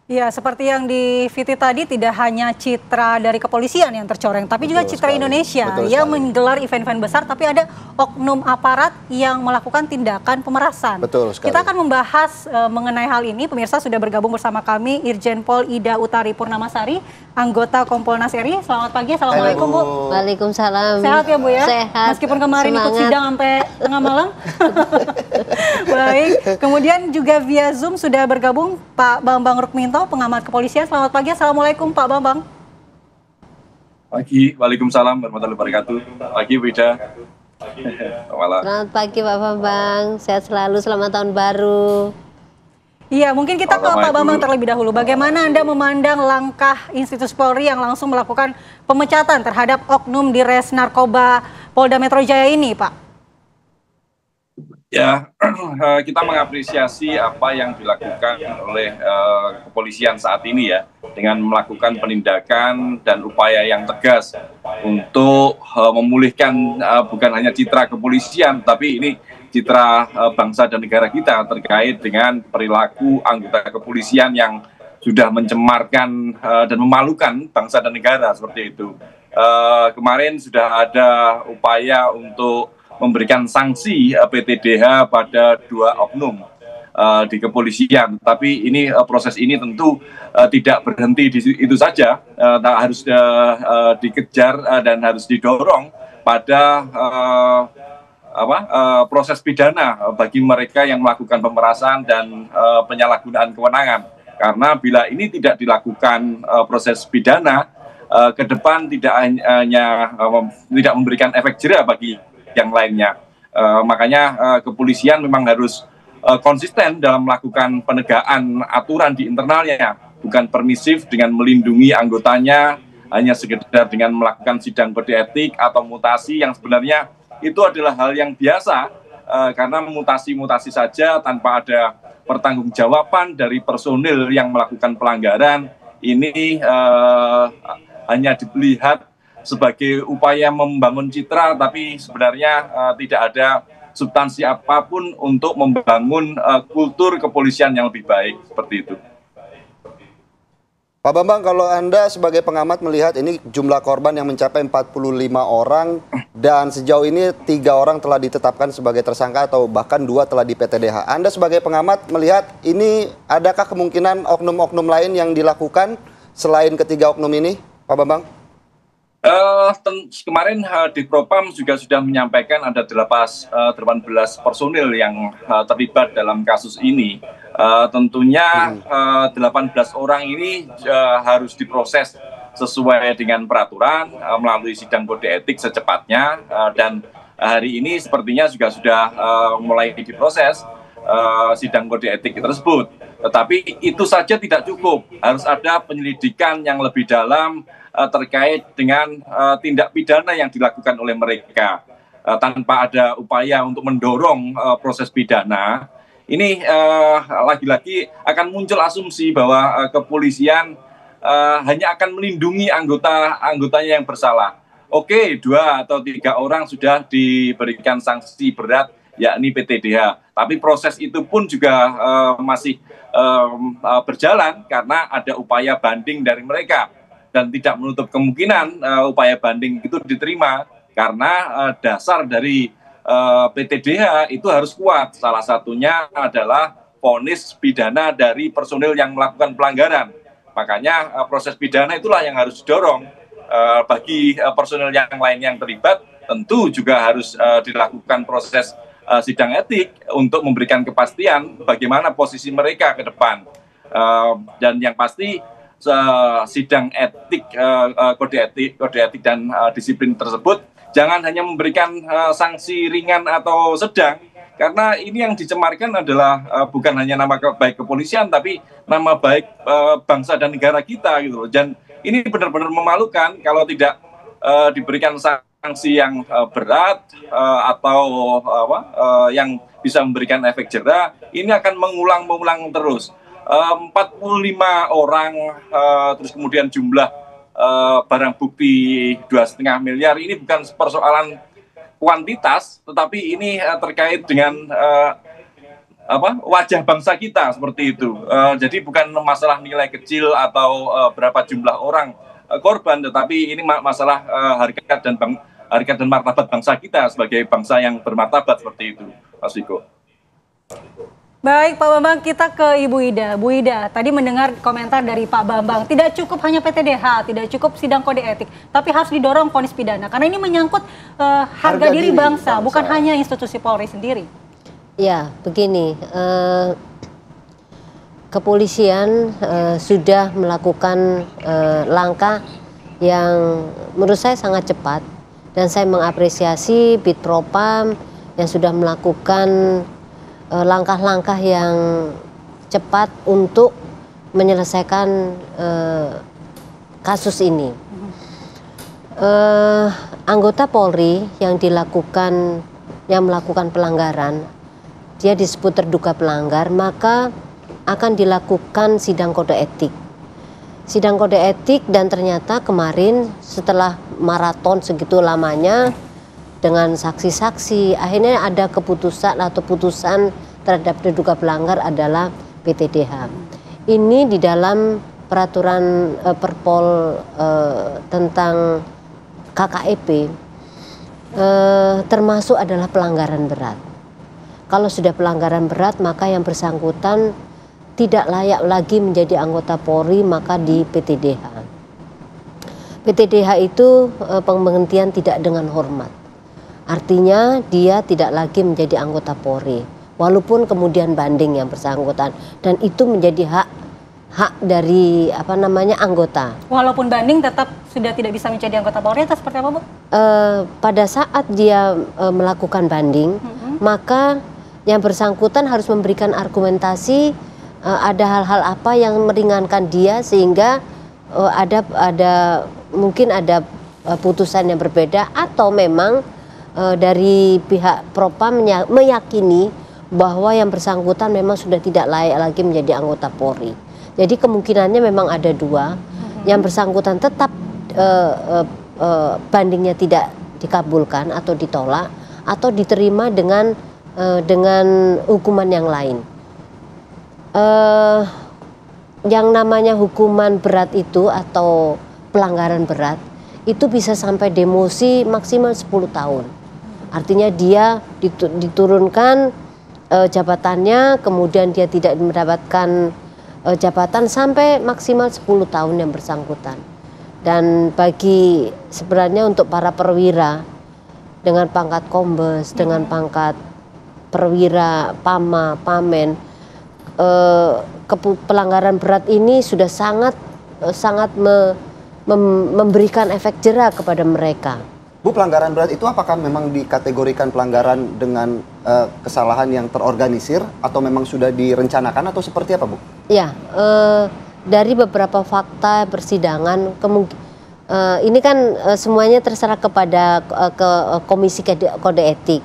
Ya, seperti yang di VT tadi, tidak hanya citra dari kepolisian yang tercoreng, tapi juga citra Indonesia yang menggelar event-event besar, tapi ada oknum aparat yang melakukan tindakan pemerasan. Betul sekali. Kita akan membahas mengenai hal ini. Pemirsa, sudah bergabung bersama kami Irjen Pol Ida Utari Purnamasari, anggota Kompolnas RI. Selamat pagi, assalamualaikum Bu. Waalaikumsalam. Sehat ya Bu ya? Sehat. Meskipun kemarin Semangat. ikut sidang sampai tengah malam. Baik, kemudian juga via Zoom sudah bergabung Pak Bambang Rukminto, pengamat kepolisian. Selamat pagi, assalamualaikum Pak Bambang. Pagi, waalaikumsalam warahmatullahi wabarakatuh. Pagi Wida. Selamat pagi Pak Bambang, sehat selalu, selamat tahun baru. Iya, mungkin kita ke Pak Bambang terlebih dahulu. Bagaimana Anda memandang langkah institusi Polri yang langsung melakukan pemecatan terhadap oknum di Res Narkoba Polda Metro Jaya ini, Pak? Ya, kita mengapresiasi apa yang dilakukan oleh kepolisian saat ini ya, dengan melakukan penindakan dan upaya yang tegas untuk memulihkan bukan hanya citra kepolisian, tapi ini citra bangsa dan negara kita terkait dengan perilaku anggota kepolisian yang sudah mencemarkan dan memalukan bangsa dan negara seperti itu. Kemarin sudah ada upaya untuk memberikan sanksi PTDH pada 2 oknum di kepolisian, tapi ini proses ini tentu tidak berhenti di itu saja, harus dikejar dan harus didorong pada proses pidana bagi mereka yang melakukan pemerasan dan penyalahgunaan kewenangan. Karena bila ini tidak dilakukan proses pidana, ke depan tidak hanya tidak memberikan efek jera bagi yang lainnya. Makanya kepolisian memang harus konsisten dalam melakukan penegakan aturan di internalnya, bukan permisif dengan melindungi anggotanya hanya sekedar dengan melakukan sidang kode etik atau mutasi yang sebenarnya itu adalah hal yang biasa, karena mutasi-mutasi saja tanpa ada pertanggungjawaban dari personil yang melakukan pelanggaran ini hanya dilihat sebagai upaya membangun citra, tapi sebenarnya tidak ada substansi apapun untuk membangun kultur kepolisian yang lebih baik, seperti itu. Pak Bambang, kalau Anda sebagai pengamat melihat ini jumlah korban yang mencapai 45 orang dan sejauh ini 3 orang telah ditetapkan sebagai tersangka atau bahkan 2 telah di PTDH. Anda sebagai pengamat melihat ini adakah kemungkinan oknum-oknum lain yang dilakukan selain ketiga oknum ini, Pak Bambang? Kemarin di Propam juga sudah menyampaikan ada 18 personil yang terlibat dalam kasus ini. Tentunya 18 orang ini harus diproses sesuai dengan peraturan melalui sidang kode etik secepatnya, dan hari ini sepertinya juga sudah mulai diproses sidang kode etik tersebut. Tetapi itu saja tidak cukup, harus ada penyelidikan yang lebih dalam terkait dengan tindak pidana yang dilakukan oleh mereka. Tanpa ada upaya untuk mendorong proses pidana, ini lagi-lagi akan muncul asumsi bahwa kepolisian hanya akan melindungi anggotanya yang bersalah. Oke, 2 atau 3 orang sudah diberikan sanksi berat, yakni PTDH. Tapi proses itu pun juga masih berjalan karena ada upaya banding dari mereka. Dan tidak menutup kemungkinan upaya banding itu diterima karena dasar dari PTDH itu harus kuat. Salah satunya adalah vonis pidana dari personil yang melakukan pelanggaran. Makanya proses pidana itulah yang harus didorong. Bagi personil yang lain yang terlibat, tentu juga harus dilakukan proses sidang etik untuk memberikan kepastian bagaimana posisi mereka ke depan. Dan yang pasti sidang etik, kode etik dan disiplin tersebut jangan hanya memberikan sanksi ringan atau sedang, karena ini yang dicemarkan adalah bukan hanya nama baik kepolisian, tapi nama baik bangsa dan negara kita gitu. Dan ini benar-benar memalukan kalau tidak diberikan sanksi yang berat atau yang bisa memberikan efek jera. Ini akan mengulang terus. 45 orang, terus kemudian jumlah barang bukti 2,5 miliar, ini bukan persoalan kuantitas, tetapi ini terkait dengan wajah bangsa kita seperti itu. Jadi bukan masalah nilai kecil atau berapa jumlah orang korban, tetapi ini masalah harkat dan martabat bangsa kita sebagai bangsa yang bermartabat seperti itu, Mas Viko. Baik Pak Bambang, kita ke Ibu Ida. Bu Ida, tadi mendengar komentar dari Pak Bambang, tidak cukup hanya PTDH, tidak cukup sidang kode etik, tapi harus didorong vonis pidana. Karena ini menyangkut harga diri bangsa, bukan hanya institusi Polri sendiri. Ya, begini, kepolisian sudah melakukan langkah yang menurut saya sangat cepat, dan saya mengapresiasi Bitpropam yang sudah melakukan langkah-langkah yang cepat untuk menyelesaikan kasus ini. Anggota Polri yang melakukan pelanggaran, dia disebut terduga pelanggar, maka akan dilakukan sidang kode etik. Sidang kode etik, dan ternyata kemarin setelah maraton segitu lamanya dengan saksi-saksi, akhirnya ada keputusan atau putusan terhadap terduga pelanggar adalah PTDH. Ini di dalam peraturan Perpol tentang KKEP termasuk adalah pelanggaran berat. Kalau sudah pelanggaran berat, maka yang bersangkutan tidak layak lagi menjadi anggota Polri, maka di PTDH. PTDH itu penghentian tidak dengan hormat. Artinya dia tidak lagi menjadi anggota Polri, walaupun kemudian banding yang bersangkutan, dan itu menjadi hak dari anggota. Walaupun banding tetap sudah tidak bisa menjadi anggota Polri, atau seperti apa, Bu? Pada saat dia melakukan banding, maka yang bersangkutan harus memberikan argumentasi ada hal-hal apa yang meringankan dia, sehingga mungkin ada putusan yang berbeda, atau memang dari pihak Propam meyakini bahwa yang bersangkutan memang sudah tidak layak lagi menjadi anggota Polri. Jadi kemungkinannya memang ada dua, yang bersangkutan tetap bandingnya tidak dikabulkan atau ditolak, atau diterima dengan hukuman yang lain. Yang namanya hukuman berat itu atau pelanggaran berat itu bisa sampai demosi maksimal 10 tahun. Artinya dia diturunkan jabatannya, kemudian dia tidak mendapatkan jabatan sampai maksimal 10 tahun yang bersangkutan. Dan bagi sebenarnya untuk para perwira dengan pangkat kombes, dengan pangkat perwira, pama, pamen, pelanggaran berat ini sudah sangat memberikan efek jera kepada mereka. Bu, pelanggaran berat itu apakah memang dikategorikan pelanggaran dengan kesalahan yang terorganisir, atau memang sudah direncanakan, atau seperti apa, Bu? Ya, dari beberapa fakta persidangan, ini kan semuanya terserah kepada Komisi Kode Etik.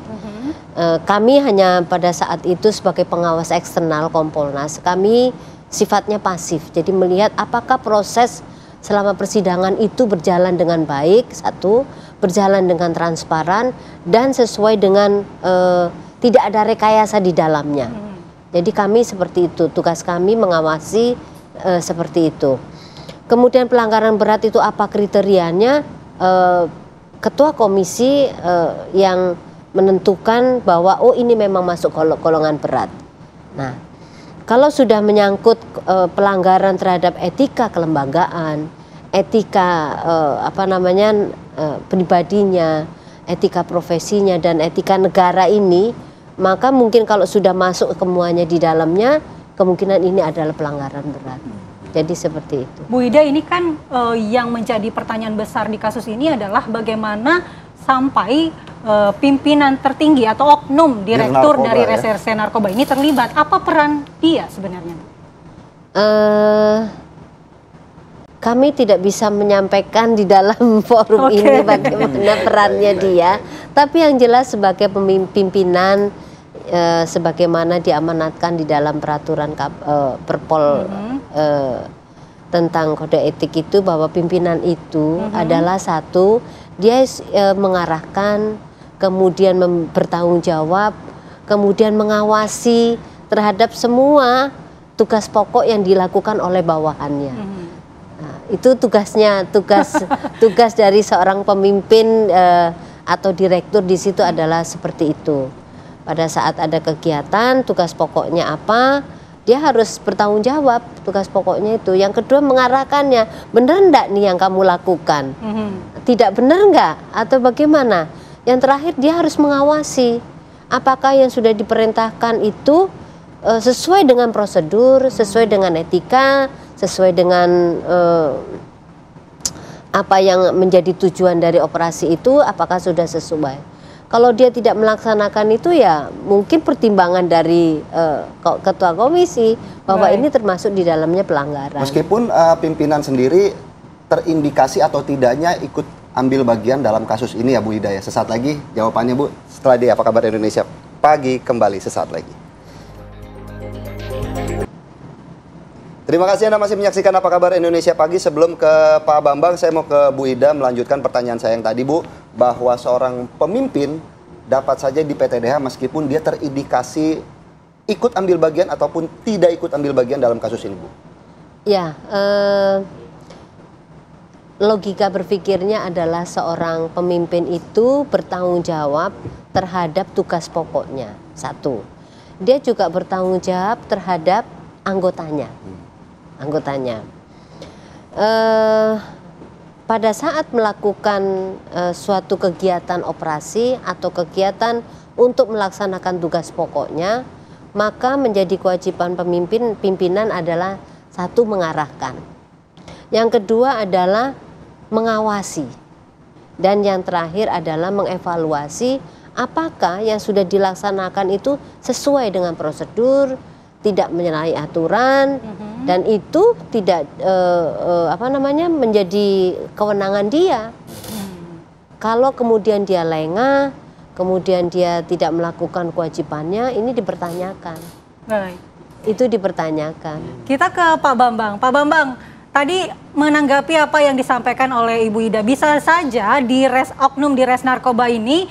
Kami hanya pada saat itu sebagai pengawas eksternal Kompolnas, kami sifatnya pasif, jadi melihat apakah proses selama persidangan itu berjalan dengan baik, satu, berjalan dengan transparan, dan sesuai dengan tidak ada rekayasa di dalamnya. Jadi kami seperti itu, tugas kami mengawasi seperti itu. Kemudian pelanggaran berat itu apa kriterianya? Ketua komisi yang menentukan bahwa ini memang masuk golongan berat. Nah, kalau sudah menyangkut pelanggaran terhadap etika kelembagaan, etika pribadinya, etika profesinya, dan etika negara ini, maka mungkin kalau sudah masuk semuanya di dalamnya, kemungkinan ini adalah pelanggaran berat. Jadi seperti itu. Bu Ida, ini kan yang menjadi pertanyaan besar di kasus ini adalah bagaimana sampai pimpinan tertinggi atau oknum direktur dari reserse narkoba ini terlibat. Apa peran dia sebenarnya? Kami tidak bisa menyampaikan di dalam forum ini bagaimana perannya dia. Tapi yang jelas sebagai pimpinan, sebagaimana diamanatkan di dalam peraturan Perpol tentang kode etik itu, bahwa pimpinan itu adalah satu, dia mengarahkan, kemudian bertanggung jawab, kemudian mengawasi terhadap semua tugas pokok yang dilakukan oleh bawahannya. Nah, itu tugas dari seorang pemimpin atau direktur di situ adalah seperti itu. Pada saat ada kegiatan, tugas pokoknya apa, dia harus bertanggung jawab tugas pokoknya itu. Yang kedua, mengarahkannya, benar enggak nih yang kamu lakukan? Tidak benar enggak? Atau bagaimana? Yang terakhir, dia harus mengawasi apakah yang sudah diperintahkan itu sesuai dengan prosedur, sesuai dengan etika, sesuai dengan apa yang menjadi tujuan dari operasi itu, apakah sudah sesuai. Kalau dia tidak melaksanakan itu, ya mungkin pertimbangan dari ketua komisi bahwa ini termasuk di dalamnya pelanggaran. Meskipun pimpinan sendiri terindikasi atau tidaknya ikut ambil bagian dalam kasus ini ya Bu Ida ya. Sesaat lagi jawabannya Bu, setelah di Apa Kabar Indonesia Pagi kembali sesaat lagi. Terima kasih Anda masih menyaksikan Apa Kabar Indonesia Pagi. Sebelum ke Pak Bambang, saya mau ke Bu Ida melanjutkan pertanyaan saya yang tadi Bu, bahwa seorang pemimpin dapat saja di PTDH meskipun dia terindikasi ikut ambil bagian ataupun tidak ikut ambil bagian dalam kasus ini Bu. Ya, logika berpikirnya adalah seorang pemimpin itu bertanggung jawab terhadap tugas pokoknya. Satu, dia juga bertanggung jawab terhadap anggotanya. Pada saat melakukan suatu kegiatan operasi atau kegiatan untuk melaksanakan tugas pokoknya, maka menjadi kewajiban pimpinan adalah satu, mengarahkan. Yang kedua adalah mengawasi. Dan yang terakhir adalah mengevaluasi apakah yang sudah dilaksanakan itu sesuai dengan prosedur, tidak menyalahi aturan, dan itu tidak menjadi kewenangan dia. Kalau kemudian dia lengah, kemudian dia tidak melakukan kewajibannya, ini dipertanyakan. Baik. Itu dipertanyakan. Kita ke Pak Bambang. Pak Bambang, tadi menanggapi apa yang disampaikan oleh Ibu Ida, bisa saja oknum di Res Narkoba ini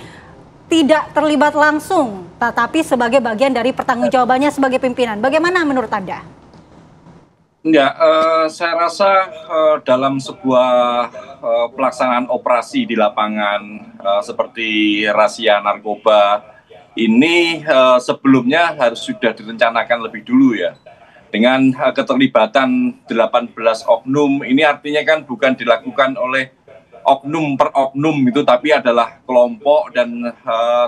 tidak terlibat langsung, tetapi sebagai bagian dari pertanggungjawabannya sebagai pimpinan. Bagaimana menurut Anda? Enggak, saya rasa dalam sebuah pelaksanaan operasi di lapangan seperti razia narkoba ini sebelumnya harus sudah direncanakan lebih dulu ya. Dengan keterlibatan 18 oknum, ini artinya kan bukan dilakukan oleh oknum per oknum itu, tapi adalah kelompok dan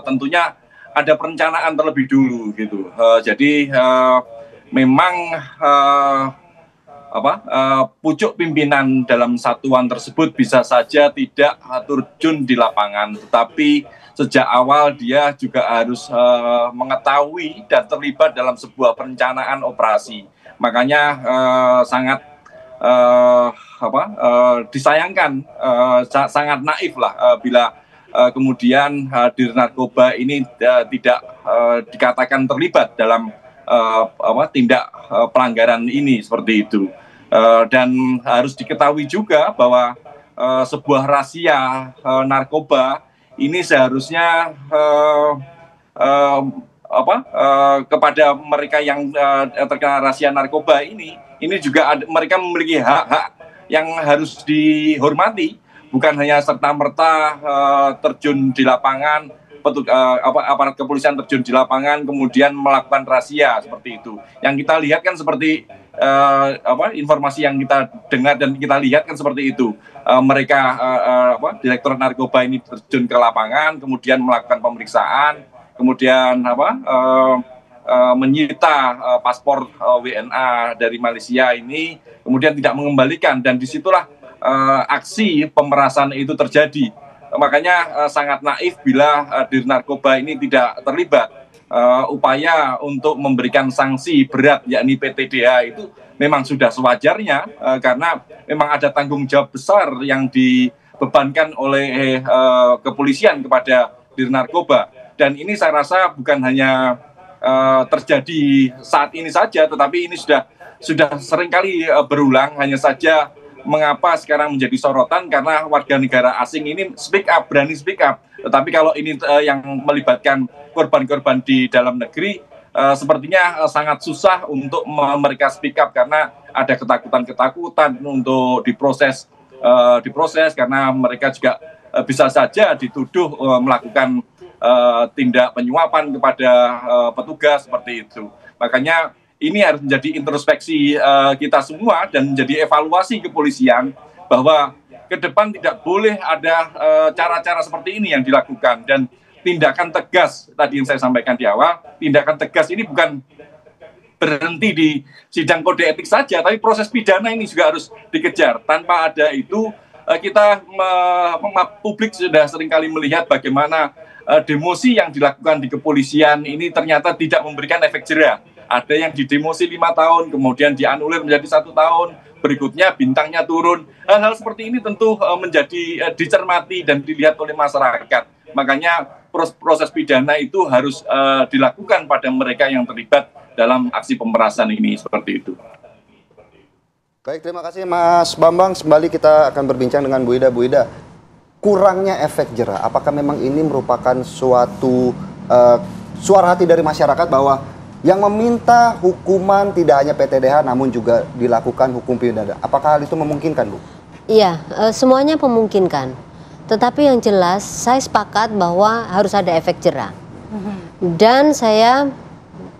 tentunya ada perencanaan terlebih dulu gitu. Jadi memang pucuk pimpinan dalam satuan tersebut bisa saja tidak terjun di lapangan, tetapi sejak awal dia juga harus mengetahui dan terlibat dalam sebuah perencanaan operasi. Makanya sangat disayangkan, sangat naif lah bila kemudian Dir Narkoba ini tidak dikatakan terlibat dalam tindak pelanggaran ini seperti itu. Dan harus diketahui juga bahwa sebuah razia narkoba ini seharusnya kepada mereka yang terkena razia narkoba ini juga mereka memiliki hak-hak yang harus dihormati, bukan hanya serta-merta terjun di lapangan, aparat kepolisian terjun di lapangan kemudian melakukan razia seperti itu. Yang kita lihat kan seperti informasi yang kita dengar dan kita lihat kan seperti itu. Mereka Direktorat Narkoba ini terjun ke lapangan, kemudian melakukan pemeriksaan, kemudian menyita paspor WNA dari Malaysia ini, kemudian tidak mengembalikan, dan disitulah aksi pemerasan itu terjadi. Makanya sangat naif bila Dir Narkoba ini tidak terlibat. Upaya untuk memberikan sanksi berat yakni PTDH itu memang sudah sewajarnya, karena memang ada tanggung jawab besar yang dibebankan oleh kepolisian kepada Dir Narkoba. Dan ini saya rasa bukan hanya terjadi saat ini saja, tetapi ini sudah seringkali berulang. Hanya saja mengapa sekarang menjadi sorotan, karena warga negara asing ini berani speak up. Tetapi kalau ini yang melibatkan korban-korban di dalam negeri, sepertinya sangat susah untuk mereka speak up karena ada ketakutan untuk diproses karena mereka juga bisa saja dituduh melakukan tindak penyuapan kepada petugas seperti itu. Makanya ini harus menjadi introspeksi kita semua dan menjadi evaluasi kepolisian bahwa ke depan tidak boleh ada cara-cara seperti ini yang dilakukan, dan tindakan tegas tadi yang saya sampaikan di awal, tindakan tegas ini bukan berhenti di sidang kode etik saja, tapi proses pidana ini juga harus dikejar. Tanpa ada itu publik sudah seringkali melihat bagaimana demosi yang dilakukan di kepolisian ini ternyata tidak memberikan efek jera. Ada yang didemosi 5 tahun, kemudian dianulir menjadi 1 tahun, berikutnya bintangnya turun. Hal-hal seperti ini tentu menjadi dicermati dan dilihat oleh masyarakat. Makanya proses pidana itu harus dilakukan pada mereka yang terlibat dalam aksi pemerasan ini, seperti itu. Baik, terima kasih Mas Bambang. Kembali kita akan berbincang dengan Bu Ida. Bu Ida, kurangnya efek jera, apakah memang ini merupakan suatu suara hati dari masyarakat bahwa yang meminta hukuman tidak hanya PTDH namun juga dilakukan hukum pidana? Apakah hal itu memungkinkan, Bu? Iya, semuanya memungkinkan. Tetapi yang jelas saya sepakat bahwa harus ada efek jera. Dan saya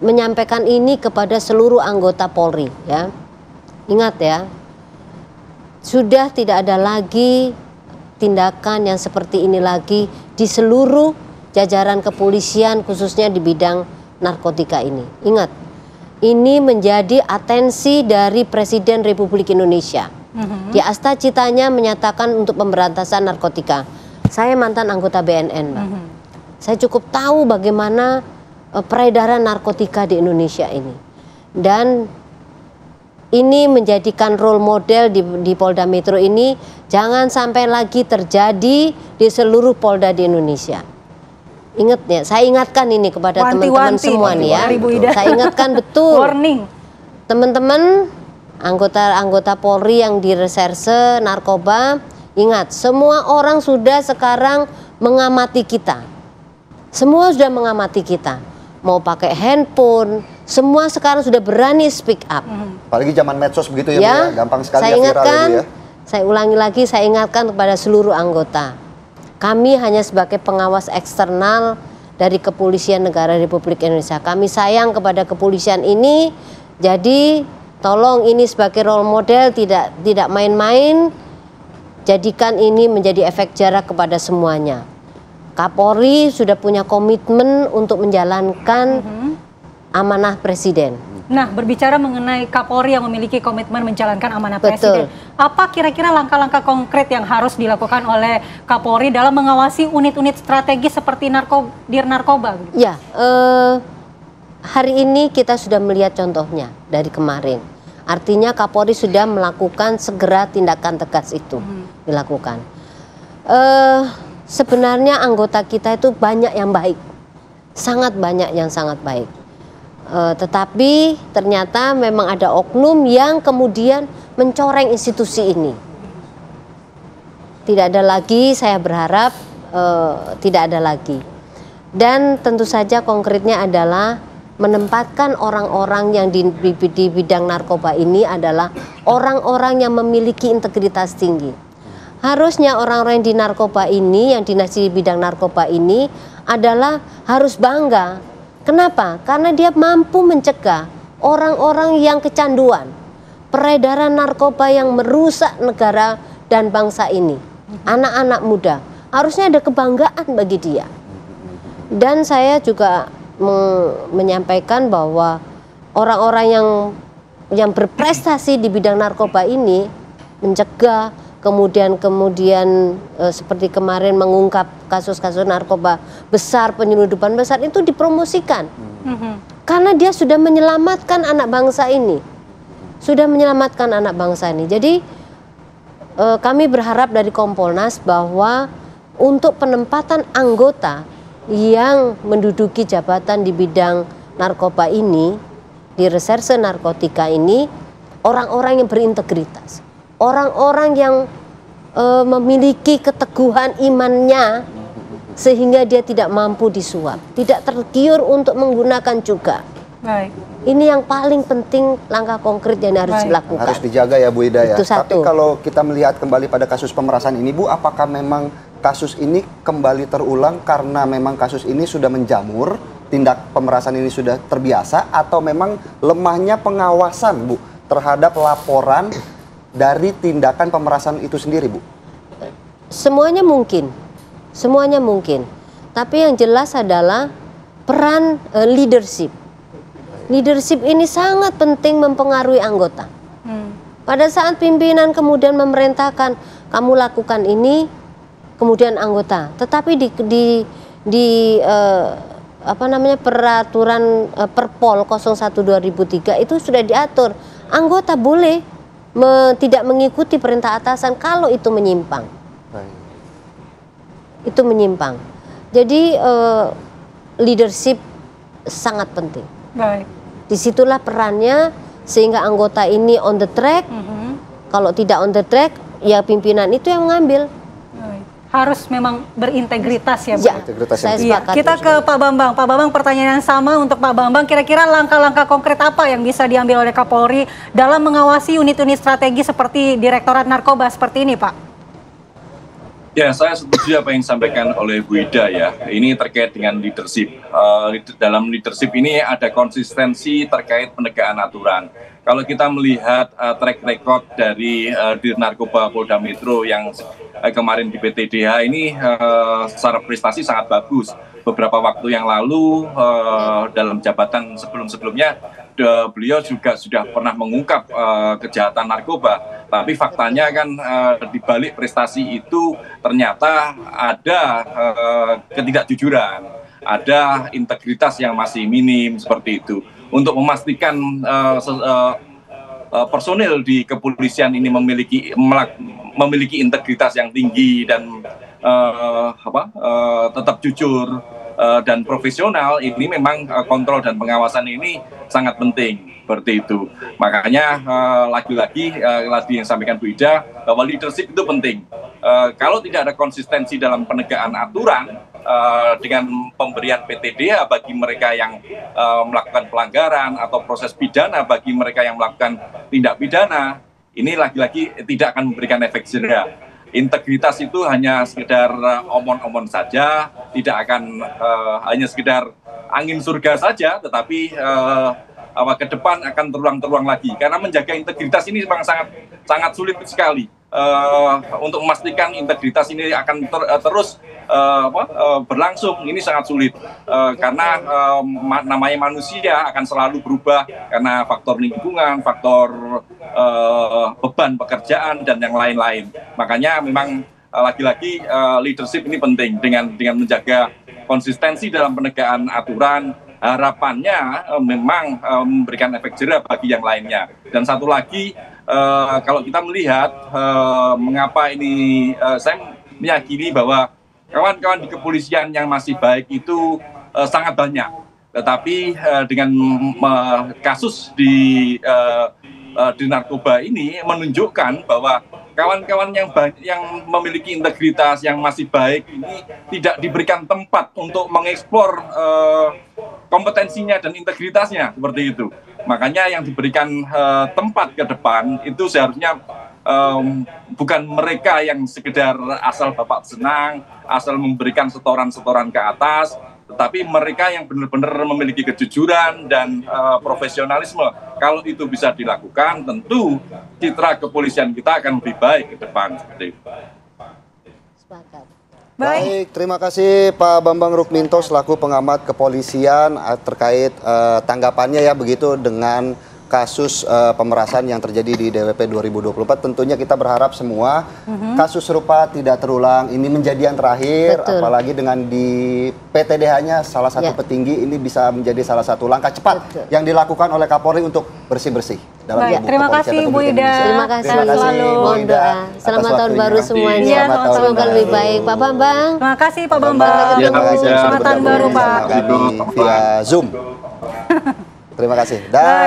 menyampaikan ini kepada seluruh anggota Polri, ya. Ingat ya, sudah tidak ada lagi tindakan yang seperti ini lagi di seluruh jajaran kepolisian, khususnya di bidang narkotika ini. Ingat, ini menjadi atensi dari Presiden Republik Indonesia. Di Asta Citanya menyatakan untuk pemberantasan narkotika. Saya mantan anggota BNN, Mbak. Saya cukup tahu bagaimana peredaran narkotika di Indonesia ini. Dan ini menjadikan role model di Polda Metro ini jangan sampai lagi terjadi di seluruh Polda di Indonesia. Ingat ya, saya ingatkan ini kepada teman-teman semua nih ya. Saya ingatkan betul. Warning. Teman-teman anggota Polri yang di reserse narkoba, ingat, semua orang sudah sekarang mengamati kita. Semua sudah mengamati kita. Mau pakai handphone, semua sekarang sudah berani speak up. Apalagi zaman medsos begitu ya, Bu, ya? Gampang sekali saya ya viral ingatkan, ya, Bu, ya. Saya ulangi lagi, saya ingatkan kepada seluruh anggota. Kami hanya sebagai pengawas eksternal dari Kepolisian Negara Republik Indonesia. Kami sayang kepada kepolisian ini, jadi tolong ini sebagai role model, tidak main-main, jadikan ini menjadi efek jera kepada semuanya. Kapolri sudah punya komitmen untuk menjalankan amanah Presiden. Nah, berbicara mengenai Kapolri yang memiliki komitmen menjalankan amanah Betul. Presiden, apa kira-kira langkah-langkah konkret yang harus dilakukan oleh Kapolri dalam mengawasi unit-unit strategis seperti Dir Narkoba? Ya, hari ini kita sudah melihat contohnya dari kemarin. Artinya Kapolri sudah melakukan segera tindakan tegas itu dilakukan. Sebenarnya anggota kita itu banyak yang baik, sangat banyak yang sangat baik. Tetapi ternyata memang ada oknum yang kemudian mencoreng institusi ini. Tidak ada lagi, saya berharap tidak ada lagi. Dan tentu saja konkretnya adalah menempatkan orang-orang yang di bidang narkoba ini adalah orang-orang yang memiliki integritas tinggi. Harusnya orang-orang di narkoba ini, yang dinas di bidang narkoba ini adalah harus bangga. Kenapa? Karena dia mampu mencegah orang-orang yang kecanduan, peredaran narkoba yang merusak negara dan bangsa ini. Anak-anak muda, harusnya ada kebanggaan bagi dia. Dan saya juga menyampaikan bahwa orang-orang yang berprestasi di bidang narkoba ini mencegah, kemudian seperti kemarin mengungkap kasus-kasus narkoba besar, penyelundupan besar, itu dipromosikan. Karena dia sudah menyelamatkan anak bangsa ini. Sudah menyelamatkan anak bangsa ini. Jadi kami berharap dari Kompolnas bahwa untuk penempatan anggota yang menduduki jabatan di bidang narkoba ini, di reserse narkotika ini, orang-orang yang berintegritas, orang-orang yang memiliki keteguhan imannya sehingga dia tidak mampu disuap, tidak tergiur untuk menggunakan juga. Baik. Ini yang paling penting, langkah konkret yang harus Baik. dilakukan. Harus dijaga ya Bu Ida ya. Itu satu. Tapi kalau kita melihat kembali pada kasus pemerasan ini Bu, apakah memang kasus ini kembali terulang karena memang kasus ini sudah menjamur, tindak pemerasan ini sudah terbiasa, atau memang lemahnya pengawasan Bu terhadap laporan dari tindakan pemerasan itu sendiri Bu? Semuanya mungkin. Semuanya mungkin. Tapi yang jelas adalah peran leadership. Leadership ini sangat penting mempengaruhi anggota. Pada saat pimpinan kemudian memerintahkan kamu lakukan ini, kemudian anggota. Tetapi apa namanya, peraturan Perpol 01/2003 itu sudah diatur anggota boleh tidak mengikuti perintah atasan kalau itu menyimpang. Itu menyimpang. Jadi leadership sangat penting. Baik. Disitulah perannya sehingga anggota ini on the track. Kalau tidak on the track, ya pimpinan itu yang mengambil. Baik. Harus memang berintegritas ya Bu. Ya, Integritas saya yang Iya, sepakat. kita ke Pak Bambang. Pak Bambang, pertanyaan yang sama untuk Pak Bambang. Kira-kira langkah-langkah konkret apa yang bisa diambil oleh Kapolri dalam mengawasi unit-unit strategi seperti Direktorat Narkoba seperti ini, Pak? Ya, saya setuju apa yang disampaikan oleh Bu Ida ya. Ini terkait dengan leadership. Dalam leadership ini ada konsistensi terkait penegakan aturan. Kalau kita melihat track record dari Dir Narkoba Polda Metro yang kemarin di PTDH ini secara prestasi sangat bagus. Beberapa waktu yang lalu dalam jabatan sebelum-sebelumnya beliau juga sudah pernah mengungkap kejahatan narkoba. Tapi faktanya kan di balik prestasi itu ternyata ada ketidakjujuran, ada integritas yang masih minim seperti itu. Untuk memastikan personil di kepolisian ini memiliki integritas yang tinggi dan tetap jujur dan profesional, ini memang kontrol dan pengawasan ini sangat penting seperti itu. Makanya lagi-lagi yang disampaikan Bu Ida bahwa leadership itu penting. Kalau tidak ada konsistensi dalam penegakan aturan dengan pemberian PTDH bagi mereka yang melakukan pelanggaran atau proses pidana bagi mereka yang melakukan tindak pidana, ini lagi-lagi tidak akan memberikan efek jera. Integritas itu hanya sekedar omon-omon saja, tidak akan hanya sekedar angin surga saja, tetapi ke depan akan terulang-terulang lagi. Karena menjaga integritas ini memang sangat sulit sekali. Untuk memastikan integritas ini akan terus berlangsung, ini sangat sulit. Karena namanya manusia akan selalu berubah karena faktor lingkungan, faktor beban pekerjaan, dan yang lain-lain. Makanya memang lagi-lagi leadership ini penting dengan menjaga konsistensi dalam penegakan aturan. Harapannya memang memberikan efek jera bagi yang lainnya. Dan satu lagi, kalau kita melihat mengapa ini, saya meyakini bahwa kawan-kawan di kepolisian yang masih baik itu sangat banyak. Tetapi dengan kasus di narkoba ini menunjukkan bahwa kawan-kawan yang memiliki integritas yang masih baik ini tidak diberikan tempat untuk mengeksplor kompetensinya dan integritasnya seperti itu. Makanya yang diberikan tempat ke depan itu seharusnya bukan mereka yang sekedar asal bapak senang, asal memberikan setoran-setoran ke atas, tetapi mereka yang benar-benar memiliki kejujuran dan profesionalisme. Kalau itu bisa dilakukan, tentu citra kepolisian kita akan lebih baik ke depan. Seperti itu. Baik, terima kasih Pak Bambang Rukminto selaku pengamat kepolisian terkait tanggapannya ya begitu dengan kasus pemerasan yang terjadi di DWP 2024. Tentunya kita berharap semua kasus serupa tidak terulang. Ini menjadi yang terakhir. Betul. Apalagi dengan di PTDH-nya salah satu petinggi, ini bisa menjadi salah satu langkah cepat yang dilakukan oleh Kapolri untuk bersih-bersih dalam tubuh terima kasih Bu Ida. Terima kasih selalu. Bu Ida. Selamat tahun baru semuanya. Ya, semoga lebih baik. Pak Bambang. Terima kasih Pak Bambang. Terima kasih Selamat tahun baru Pak. via Zoom. Terima kasih. Dan